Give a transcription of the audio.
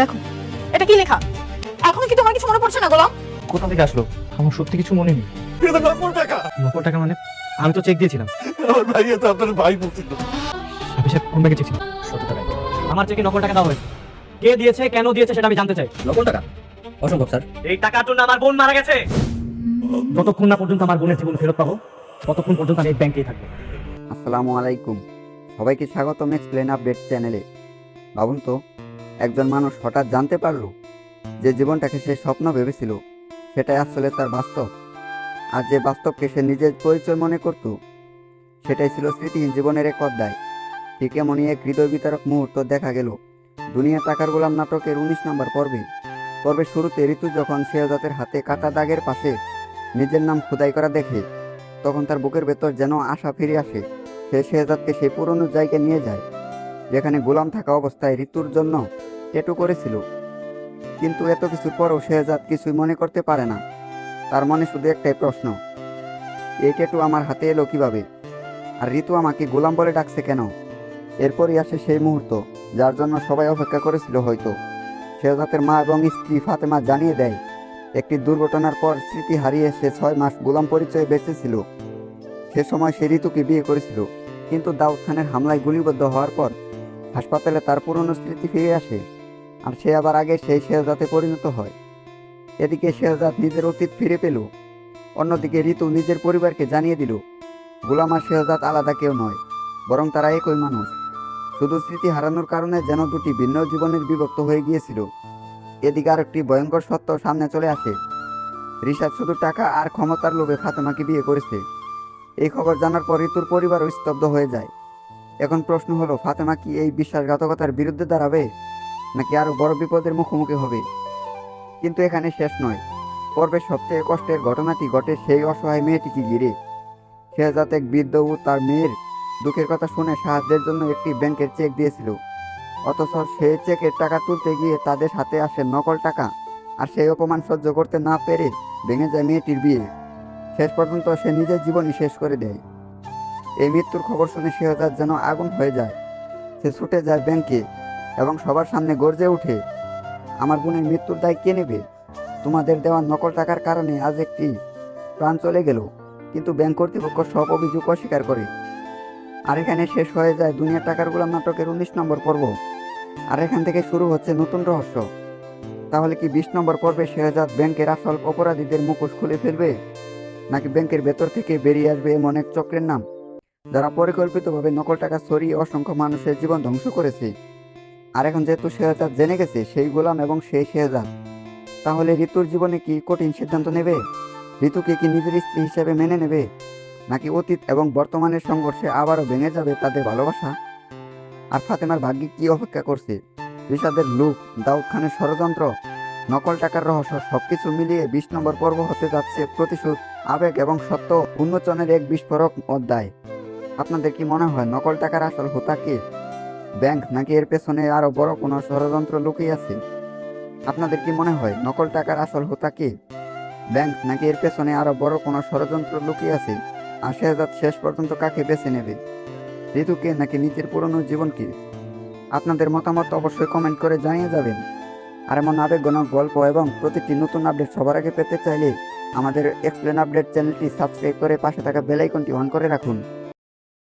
দেখো, এটা কি লেখা? এখনো কি তোমার কিছু মনে পড়ছে না গোলাম? কোথা থেকে আসলো? আমার সত্যি কিছু মনে নেই। এটা নকল টাকা। নকল টাকা মানে? আমি তো চেক দিয়েছিলাম। আমার ভাইয়া তো আপনার ভাই বলছিল। হাফিজ সাহেব কোন ব্যাগে চেক ছিল? 70 টাকা। আমার চেকে নকল টাকা দেওয়া হয়েছে। কে দিয়েছে, কেন দিয়েছে সেটা আমি জানতে চাই। নকল টাকা? অসম্ভব স্যার। এই টাকার জন্য আমার বোন মারা গেছে। যতক্ষণ না পর্যন্ত আমার বোনের জীবন ফেরত পাবো ততক্ষণ পর্যন্ত আমি এই ব্যাংকেই থাকবো। আসসালামু আলাইকুম, সবাইকে স্বাগতম এক্সপ্লেন আপডেট চ্যানেলে। ভাবুন তো, একজন মানুষ হঠাৎ জানতে পারলো যে জীবনটাকে সে স্বপ্ন ভেবেছিল সেটাই আসলে তার বাস্তব। আর যে বাস্তবকে সে নিজের পরিচয় মনে করত সেটাই ছিল স্মৃতিহীন জীবনের এক অধ্যায়। ঠিক এমনই এক হৃদয় বিতারক মুহূর্ত দেখা গেল দুনিয়া টাকার গোলাম নাটকের 19 নম্বর পর্বের শুরুতে ঋতু যখন শেহজাদের হাতে কাটা দাগের পাশে নিজের নাম খোদাই করা দেখে তখন তার বুকের ভেতর যেন আশা ফিরে আসে। সে শেহজাদকে সেই পুরনো জায়গায় নিয়ে যায় যেখানে গোলাম থাকা অবস্থায় ঋতুর জন্য ট্যাটু করেছিল। কিন্তু এত কিছুর পরও শেহজাদ কিছুই মনে করতে পারে না। তার মনে শুধু একটাই প্রশ্ন, এই ট্যাটু আমার হাতে এলো কিভাবে? আর ঋতু আমাকে গোলাম বলে ডাকছে কেন? এরপরই আসে সেই মুহূর্ত যার জন্য সবাই অপেক্ষা করেছিল। হয়তো শেহজাদের মা এবং স্ত্রী ফাতেমা জানিয়ে দেয় একটি দুর্ঘটনার পর স্মৃতি হারিয়ে সে 6 মাস গোলাম পরিচয়ে বেঁচেছিল। সে সময় সে ঋতুকে বিয়ে করেছিল, কিন্তু দাউদ খানের হামলায় গুলিবদ্ধ হওয়ার পর হাসপাতালে তার পুরনো স্মৃতি ফিরে আসে আর সে আবার আগে সেই শেহজাদে পরিণত হয়। এদিকে শেহজাদ নিজের অতীত ফিরে পেল, অন্যদিকে ঋতু নিজের পরিবারকে জানিয়ে দিল গোলাম আর শেহজাদ আলাদা কেউ নয়, বরং তারা একই মানুষ। শুধু স্মৃতি হারানোর কারণে যেন দুটি ভিন্ন জীবনের বিভক্ত হয়ে গিয়েছিল। এদিকে আরেকটি ভয়ঙ্কর সত্য সামনে চলে আসে, রিশাদ শুধু টাকা আর ক্ষমতার লোভে ফাতেমাকে বিয়ে করেছে। এই খবর জানার পর ঋতুর পরিবারও স্তব্ধ হয়ে যায়। এখন প্রশ্ন হলো, ফাতেমা কি এই বিশ্বাসঘাতকতার বিরুদ্ধে দাঁড়াবে নাকি আরো বড় বিপদের মুখোমুখি হবে? কিন্তু এখানে শেষ নয়। পর্বের সবচেয়ে কষ্টের ঘটনাটি ঘটে সেই অসহায় মেয়েটিকে ঘিরে। শেহজাদ এক বৃদ্ধ ও তার মেয়ের দুঃখের কথা শুনে সাহায্যের জন্য একটি ব্যাংকের চেক দিয়েছিল, অথচ সেই চেকের টাকা তুলতে গিয়ে তাদের হাতে আসে নকল টাকা। আর সেই অপমান সহ্য করতে না পেরে ভেঙে যায় মেয়েটির বিয়ে। শেষ পর্যন্ত সে নিজের জীবনই শেষ করে দেয়। এই মৃত্যুর খবর শুনে শেহজাদ যেন আগুন হয়ে যায়। সে ছুটে যায় ব্যাংকে এবং সবার সামনে গর্জে ওঠে, আমার বোনের মৃত্যুর দায় কে নেবে? তোমাদের দেওয়া নকল টাকার কারণে আজ একটি প্রাণ চলে গেল। কিন্তু ব্যাংক কর্তৃপক্ষ সব অভিযোগ অস্বীকার করে। আর এখানে শেষ হয়ে যায় দুনিয়া টাকার গোলাম নাটকের 19 নম্বর পর্ব। আর এখান থেকে শুরু হচ্ছে নতুন রহস্য। তাহলে কি 20 নম্বর পর্বে শেহজাদ ব্যাংকের আসল অপরাধীদের মুখোশ খুলে ফেলবে, নাকি ব্যাংকের ভেতর থেকে বেরিয়ে আসবে এমন এক চক্রের নাম যারা পরিকল্পিতভাবে নকল টাকা ছড়িয়ে অসংখ্য মানুষের জীবন ধ্বংস করেছে? আর এখন যেহেতু শেহজাদ জেনে গেছে সেই গোলাম এবং সেই শেহজাদ, তাহলে ঋতুর জীবনে কি কঠিন সিদ্ধান্ত নেবে? ঋতুকে কি নিজের স্ত্রী হিসেবে মেনে নেবে, নাকি অতীত এবং বর্তমানের সংঘর্ষে আবারও ভেঙে যাবে তাদের ভালোবাসা? আর ফাতেমার ভাগ্যে কি অপেক্ষা করছে? রিশাদের লুক, দাউদ খানের ষড়যন্ত্র, নকল টাকার রহস্য সবকিছু মিলিয়ে 20 নম্বর পর্ব হতে যাচ্ছে প্রতিশোধ, আবেগ এবং সত্য উন্মোচনের এক বিস্ফোরক অধ্যায়। আপনাদের কি মনে হয় নকল টাকার আসল হোতা কে? ব্যাংক, নাকি এর পেছনে আরো বড় কোনো ষড়যন্ত্র লুকিয়ে আছে? আপনাদের কি মনে হয় নকল টাকার আসল হোতা কে? ব্যাংক, নাকি এর পেছনে আরো বড় কোনো ষড়যন্ত্র লুকিয়ে আছে? আর শেহজাদ শেষ পর্যন্ত কাকে বেছে নেবে, ঋতুকে নাকি নিজের পুরনো জীবনকে? আপনাদের মতামত অবশ্যই কমেন্ট করে জানিয়ে যাবেন। আর এমন আবেগঘন গল্প এবং প্রতিটি নতুন আপডেট সবার আগে পেতে চাইলে আমাদের এক্সপ্লেন আপডেট চ্যানেলটি সাবস্ক্রাইব করে পাশে থাকা বেল আইকনটি অন করে রাখুন।